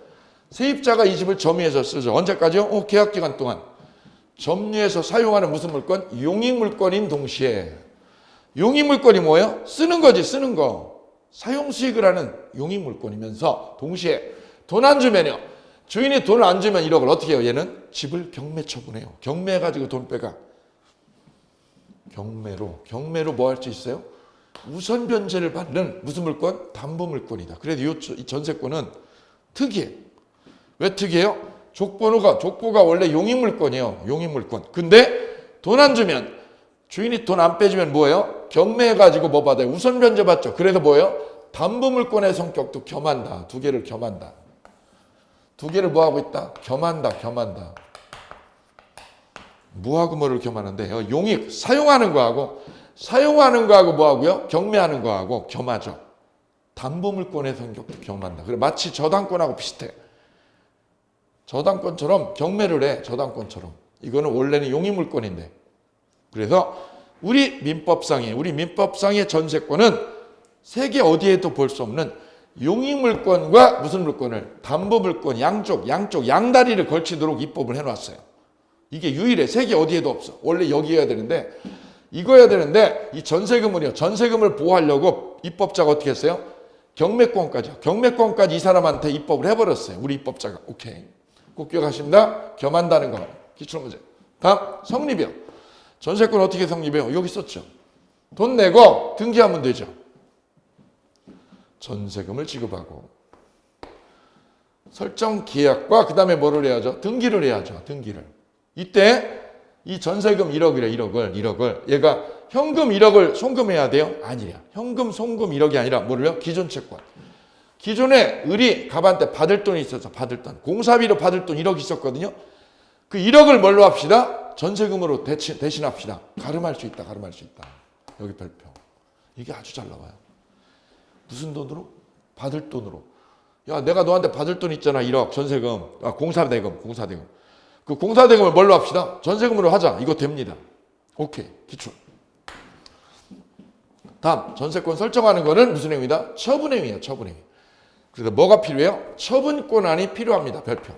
세입자가 이 집을 점유해서 쓰죠. 언제까지요? 계약 기간 동안. 점유해서 사용하는 무슨 물건? 용익물건인 동시에. 용익물건이 뭐예요? 쓰는 거지, 쓰는 거. 사용수익을 하는 용익물건이면서 동시에 돈 안 주면요. 주인이 돈을 안 주면 1억을 어떻게 해요? 얘는 집을 경매 처분해요. 경매해가지고 돈 빼가. 경매로 뭐 할 수 있어요? 우선 변제를 받는 무슨 물건? 담보물건이다. 그래도 이 전세권은 특이해. 왜 특이해요? 족보가 원래 용익물건이에요. 용익물건. 근데 돈 안 주면, 주인이 돈 안 빼주면 뭐예요? 경매해가지고 뭐 받아요? 우선 변제 받죠. 그래서 뭐예요? 담보물건의 성격도 겸한다. 두 개를 겸한다. 두 개를 뭐 하고 있다? 겸한다. 뭐하고 뭐를 겸하는데? 용익, 사용하는 거하고 뭐 하고요? 경매하는 거하고 겸하죠. 담보물건의 성격도 겸한다. 그래, 마치 저당권하고 비슷해. 저당권처럼 경매를 해. 저당권처럼. 이거는 원래는 용익물건인데. 그래서 우리 민법상의 전세권은 세계 어디에도 볼 수 없는 용익물건과 무슨 물건을? 담보물건 양다리를 걸치도록 입법을 해놨어요. 이게 유일해. 세계 어디에도 없어. 원래 여기여야 되는데, 이거여야 되는데, 이 전세금을 보호하려고 입법자가 어떻게 했어요? 경매권까지 이 사람한테 입법을 해버렸어요. 우리 입법자가. 오케이. 꼭 기억하십니다. 겸한다는 거. 기출문제. 다음, 성립이요. 전세권 어떻게 성립해요? 여기 썼죠. 돈 내고 등기하면 되죠. 전세금을 지급하고 설정 계약과 그 다음에 뭐를 해야죠? 등기를 해야죠. 등기를. 이때 이 전세금 1억을 얘가 현금 1억을 송금해야 돼요? 아니야. 현금 송금 1억이 아니라 뭐를요? 기존 채권. 기존에 갑한테 받을 돈이 있어서 받을 돈. 공사비로 받을 돈 1억 있었거든요. 그 1억을 뭘로 합시다? 전세금으로 대신합시다. 가름할 수 있다. 여기 별표. 이게 아주 잘 나와요. 무슨 돈으로? 받을 돈으로. 야, 내가 너한테 받을 돈 있잖아. 1억 전세금. 공사대금. 그 공사대금을 뭘로 합시다? 전세금으로 하자. 이거 됩니다. 오케이. 기출. 다음, 전세권 설정하는 거는 무슨 행위다? 처분행위예요. 처분행위. 그래서 뭐가 필요해요? 처분권한이 필요합니다. 별표.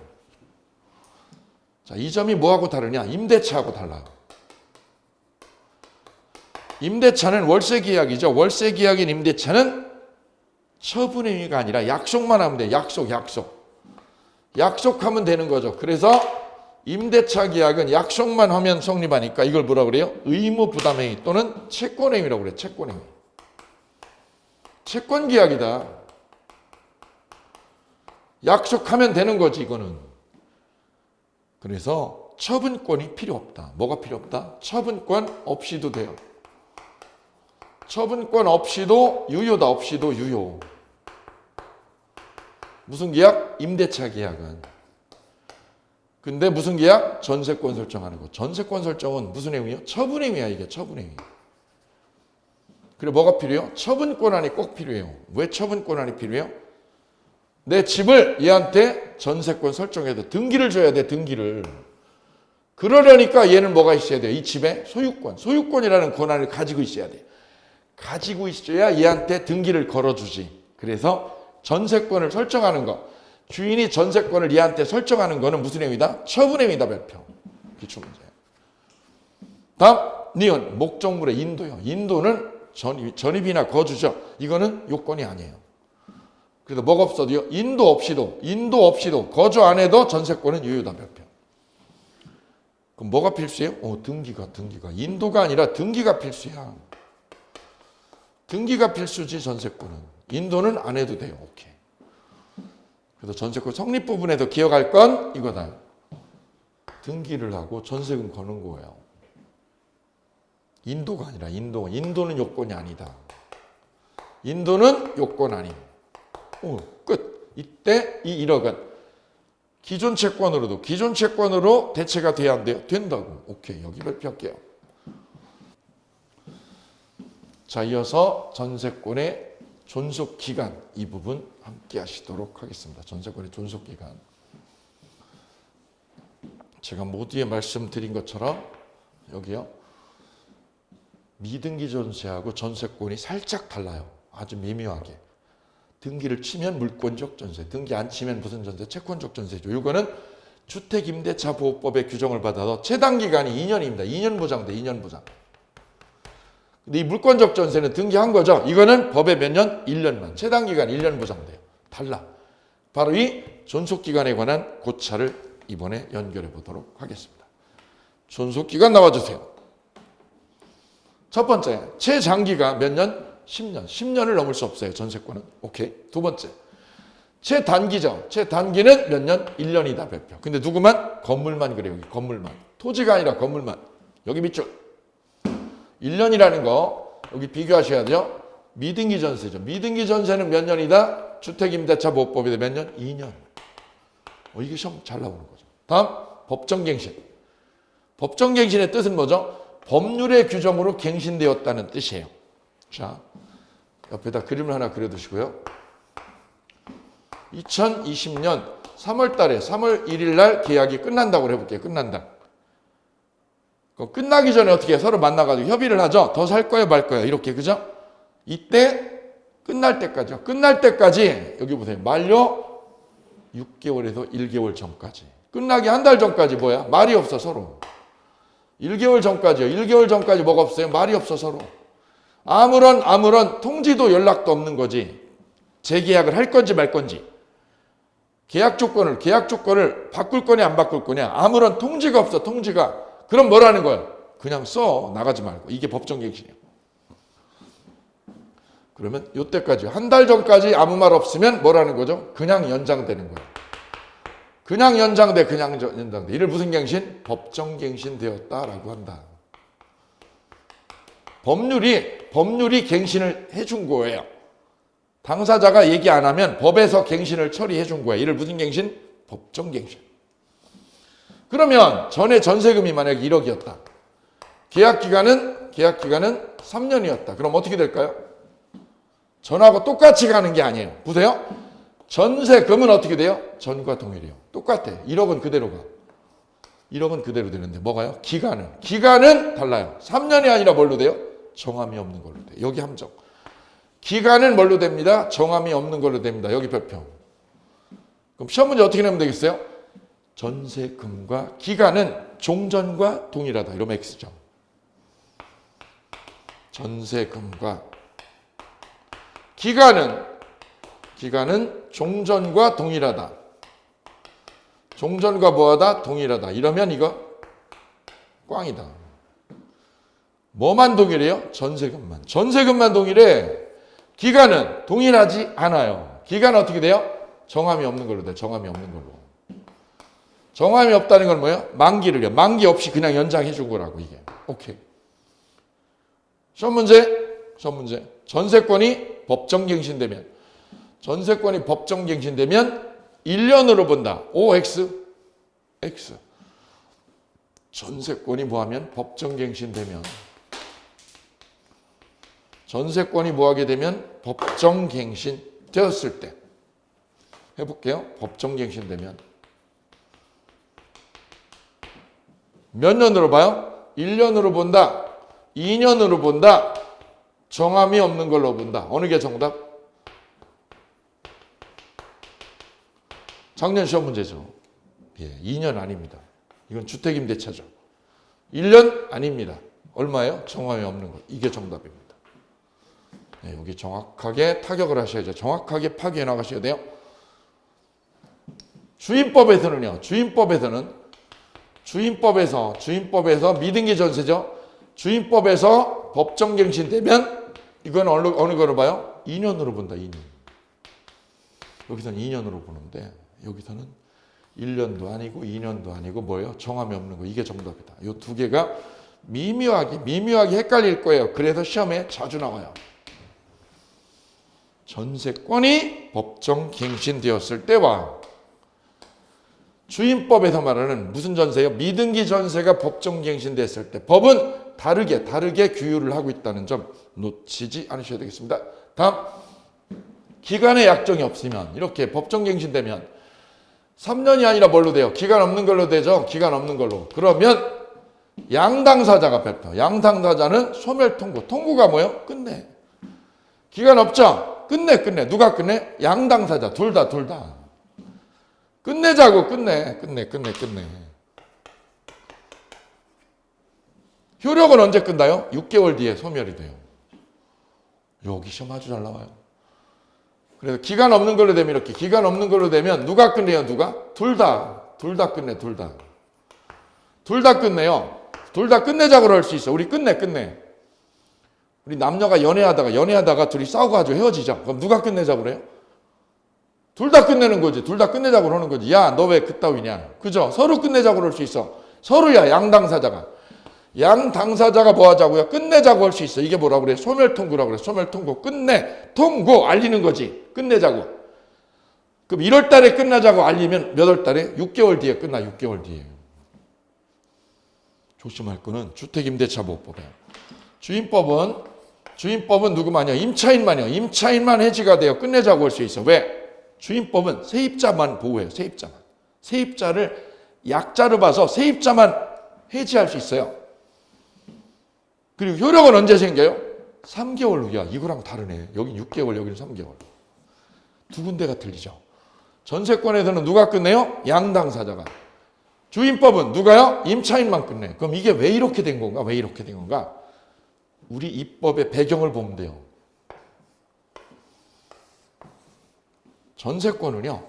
자, 이 점이 뭐하고 다르냐? 임대차하고 달라요. 임대차는 월세 계약이죠. 월세 계약인 임대차는 처분행위가 아니라 약속만 하면 돼요. 약속하면 되는 거죠. 그래서 임대차 계약은 약속만 하면 성립하니까 이걸 뭐라 그래요? 의무부담행위 또는 채권행위라고 그래요. 채권행위. 채권계약이다. 약속하면 되는 거지 이거는. 그래서 처분권이 필요 없다. 뭐가 필요 없다? 처분권 없이도 돼요. 처분권 없이도 유효다. 없이도 유효. 무슨 계약? 임대차 계약은. 근데 무슨 계약? 전세권 설정하는 거. 전세권 설정은 무슨 행위예요? 처분행위야. 이게 처분행위. 그래 뭐가 필요해요? 처분권한이 꼭 필요해요. 왜 처분권한이 필요해요? 내 집을 얘한테 전세권 설정해도 등기를 줘야 돼. 등기를. 그러려니까 얘는 뭐가 있어야 돼요? 이 집에 소유권이라는 권한을 가지고 있어야 돼. 가지고 있어야 얘한테 등기를 걸어주지. 그래서 전세권을 설정하는 거. 주인이 전세권을 얘한테 설정하는 거는 무슨 행위다? 처분행위다. 별표. 기출문제. 다음 니은 목적물의 인도요. 인도는 전입이나 거주죠. 이거는 요건이 아니에요. 그래서 뭐가 없어도요? 인도 없이도 거주 안 해도 전세권은 유효다. 별표. 그럼 뭐가 필수예요? 등기가. 인도가 아니라 등기가 필수야. 등기가 필수지 전세권은. 인도는 안 해도 돼요. 오케이. 그래서 전세권 성립 부분에서 기억할 건 이거다. 등기를 하고 전세금 거는 거예요. 인도가 아니라 인도는 요건이 아니다. 인도는 요건 아님. 끝. 이때 이 1억은 기존 채권으로 대체가 돼야 안 돼요? 된다고. 오케이. 여기 발표할게요. 자, 이어서 전세권의 존속기간 이 부분 함께 하시도록 하겠습니다. 전세권의 존속기간. 제가 모두에 말씀드린 것처럼 여기요. 미등기 전세하고 전세권이 살짝 달라요. 아주 미묘하게. 등기를 치면 물권적 전세, 등기 안 치면 무슨 전세? 채권적 전세죠. 이거는 주택임대차보호법의 규정을 받아서 최단기간이 2년입니다. 2년 보장돼, 2년 보장. 근데 이 물권적 전세는 등기한 거죠. 이거는 법에 몇 년? 1년만. 최단기간 1년 보장돼요. 달라. 바로 이 존속기간에 관한 고차를 이번에 연결해 보도록 하겠습니다. 존속기간 나와주세요. 첫 번째, 최장기가 몇 년? 10년. 10년을 넘을 수 없어요. 전세권은. 오케이. 두 번째, 최단기죠. 최단기는 몇 년? 1년이다 발표. 근데 누구만? 건물만 그래요. 여기 건물만. 토지가 아니라 건물만. 여기 밑줄. 1년이라는 거 여기 비교하셔야죠. 미등기 전세죠. 미등기 전세는 몇 년이다? 주택임대차보호법에 몇 년? 2년. 이게 시험 잘 나오는 거죠. 다음, 법정갱신. 법정갱신의 뜻은 뭐죠? 법률의 규정으로 갱신되었다는 뜻이에요. 자, 옆에다 그림을 하나 그려두시고요. 2020년 3월 달에 3월 1일 날 계약이 끝난다고 해볼게요. 끝난다. 끝나기 전에 어떻게 서로 만나가지고 협의를 하죠. 더 살 거예요, 말 거예요. 이렇게, 그죠? 이때 끝날 때까지요. 끝날 때까지 여기 보세요. 만료 6개월에서 1개월 전까지. 끝나기 한 달 전까지 뭐야? 말이 없어 서로. 1개월 전까지요. 1개월 전까지 뭐가 없어요? 말이 없어 서로. 아무런 통지도 연락도 없는 거지. 재계약을 할 건지 말 건지. 계약 조건을 바꿀 거냐 안 바꿀 거냐. 아무런 통지가 없어. 통지가. 그럼 뭐라는 거야? 그냥 써. 나가지 말고. 이게 법정갱신이에요. 그러면 이때까지 한 달 전까지 아무 말 없으면 뭐라는 거죠? 그냥 연장되는 거예요. 그냥 연장돼. 이를 무슨 갱신? 법정갱신 되었다라고 한다. 법률이 갱신을 해준 거예요. 당사자가 얘기 안 하면 법에서 갱신을 처리해 준 거예요. 이를 무슨 갱신? 법정갱신. 그러면 전에 전세금이 만약에 1억이었다. 계약기간은 3년이었다. 그럼 어떻게 될까요? 전하고 똑같이 가는 게 아니에요. 보세요. 전세금은 어떻게 돼요? 전과 동일해요. 똑같아. 1억은 그대로 가. 1억은 그대로 되는데 뭐가요? 기간은 달라요. 3년이 아니라 뭘로 돼요? 정함이 없는 걸로 돼요. 여기 함정. 기간은 뭘로 됩니다? 정함이 없는 걸로 됩니다. 여기 별표. 그럼 시험 문제 어떻게 내면 되겠어요? 전세금과 기간은 종전과 동일하다. 이러면 X죠. 전세금과 기간은 종전과 동일하다. 종전과 뭐하다? 동일하다. 이러면 이거 꽝이다. 뭐만 동일해요? 전세금만. 전세금만 동일해. 기간은 동일하지 않아요. 기간은 어떻게 돼요? 정함이 없는 걸로 돼요. 정함이 없는 걸로. 정함이 없다는 건 뭐예요? 만기를요. 만기 없이 그냥 연장해 준 거라고 이게. 오케이. 시험 문제. 전세권이 법정갱신되면 1년으로 본다. OX. X. 전세권이 뭐하면 법정갱신되면 전세권이 뭐하게 되면 법정갱신 되었을 때 해볼게요. 법정갱신되면 몇 년으로 봐요? 1년으로 본다. 2년으로 본다. 정함이 없는 걸로 본다. 어느 게 정답? 작년 시험 문제죠. 2년 아닙니다. 이건 주택임대차죠. 1년 아닙니다. 얼마예요? 정함이 없는 것. 이게 정답입니다. 여기 정확하게 타격을 하셔야죠. 정확하게 파괴해 나가셔야 돼요. 주임법에서는요. 주임법에서 미등기 전세죠. 주임법에서 법정갱신 되면 이건 어느 거로 봐요? 2년으로 본다. 2년. 여기서는 2년으로 보는데 여기서는 1년도 아니고 2년도 아니고 뭐예요? 정함이 없는 거. 이게 정답이다. 이 두 개가 미묘하게 헷갈릴 거예요. 그래서 시험에 자주 나와요. 전세권이 법정갱신되었을 때와 주임법에서 말하는 무슨 전세요? 미등기 전세가 법정갱신됐을 때 법은 다르게 규율을 하고 있다는 점 놓치지 않으셔야 되겠습니다. 다음, 기간의 약정이 없으면 이렇게 법정갱신되면 3년이 아니라 뭘로 돼요? 기간 없는 걸로 되죠? 기간 없는 걸로. 그러면 양당사자가 발표. 양당사자는 소멸통고. 통고가 뭐예요? 끝내. 기간 없죠? 끝내. 누가 끝내? 양당사자. 둘 다. 끝내자고. 끝내. 효력은 언제 끝나요? 6개월 뒤에 소멸이 돼요. 여기 시험 아주 잘 나와요. 그래서 기간 없는 걸로 되면 이렇게. 기간 없는 걸로 되면 누가 끝내요? 누가? 둘 다 끝내. 둘 다 끝내요. 둘 다 끝내자고 할 수 있어. 우리 끝내. 우리 남녀가 연애하다가 둘이 싸워가지고 헤어지자. 그럼 누가 끝내자고 그래요? 둘 다 끝내는 거지. 둘 다 끝내자고 하는 거지. 야, 너 왜 그따위냐. 그죠? 서로 끝내자고 할 수 있어. 서로야, 양당사자가. 양당사자가 뭐 하자고요? 끝내자고 할 수 있어. 이게 뭐라고 그래? 소멸통고라고 그래. 소멸통고. 끝내. 통고. 알리는 거지. 끝내자고. 그럼 1월 달에 끝나자고 알리면 몇 월 달에? 6개월 뒤에 끝나. 6개월 뒤에. 조심할 거는 주택임대차보호법이에요. 주임법은 누구만요? 임차인만요. 임차인만 해지가 돼요. 끝내자고 할 수 있어. 왜? 주임법은 세입자만 보호해요. 세입자를 약자로 봐서 세입자만 해지할 수 있어요. 그리고 효력은 언제 생겨요? 3개월 후야. 이거랑 다르네. 여긴 6개월, 여기는 3개월. 두 군데가 틀리죠. 전세권에서는 누가 끝내요? 양당사자가. 주임법은 누가요? 임차인만 끝내. 그럼 이게 왜 이렇게 된 건가? 우리 입법의 배경을 보면 돼요. 전세권은요,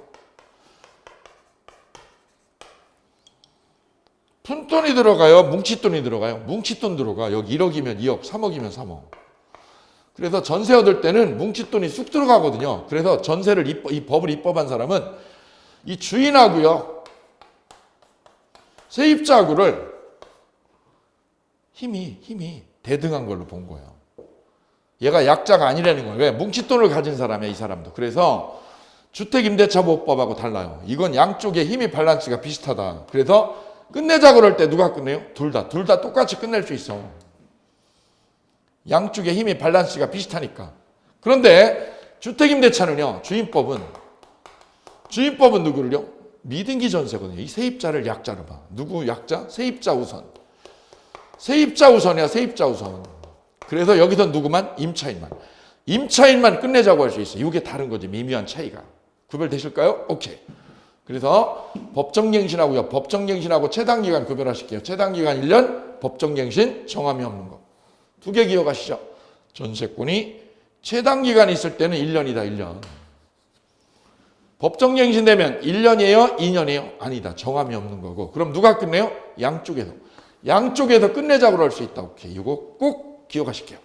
푼돈이 들어가요? 뭉칫돈이 들어가요? 뭉칫돈 들어가. 여기 1억이면 2억, 3억이면 3억. 그래서 전세 얻을 때는 뭉칫돈이 쑥 들어가거든요. 그래서 전세를 이 법을 입법한 사람은 이 주인하고요, 세입자하고를 힘이 대등한 걸로 본 거예요. 얘가 약자가 아니라는 거예요. 왜? 뭉칫돈을 가진 사람이야, 이 사람도. 그래서 주택임대차보호법하고 달라요. 이건 양쪽의 힘이 밸런스가 비슷하다. 그래서 끝내자고 할 때 누가 끝내요? 둘 다 똑같이 끝낼 수 있어. 양쪽의 힘이 밸런스가 비슷하니까. 그런데 주택임대차는요, 주임법은 누구를요? 미등기 전세거든요. 이 세입자를 약자로 봐. 누구 약자? 세입자 우선. 세입자 우선이야. 그래서 여기서 누구만? 임차인만 끝내자고 할 수 있어. 이게 다른 거지. 미묘한 차이가. 구별되실까요? 오케이. 그래서 법정갱신하고요. 법정갱신하고 체당기간 구별하실게요. 체당기간 1년, 법정갱신 정함이 없는 거. 두 개 기억하시죠? 전세권이 체당기간이 있을 때는 1년이다. 1년. 법정갱신되면 1년이에요? 2년이에요? 아니다. 정함이 없는 거고. 그럼 누가 끝내요? 양쪽에서 끝내자고 할 수 있다. 오케이. 이거 꼭 기억하실게요.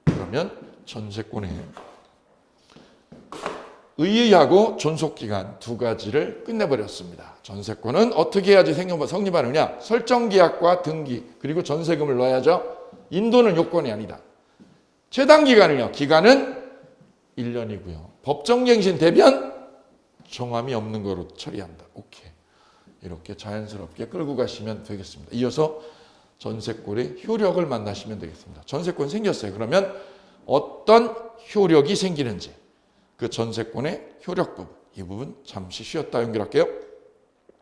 그러면 전세권에 의의하고 존속기간 두 가지를 끝내버렸습니다. 전세권은 어떻게 해야지 성립하느냐? 설정계약과 등기 그리고 전세금을 넣어야죠. 인도는 요건이 아니다. 최단기간은요. 기간은 1년이고요. 법정갱신 되면 정함이 없는 거로 처리한다. 오케이. 이렇게 자연스럽게 끌고 가시면 되겠습니다. 이어서 전세권의 효력을 만나시면 되겠습니다. 전세권 생겼어요. 그러면 어떤 효력이 생기는지 그 전세권의 효력 부분, 이 부분 잠시 쉬었다 연결할게요.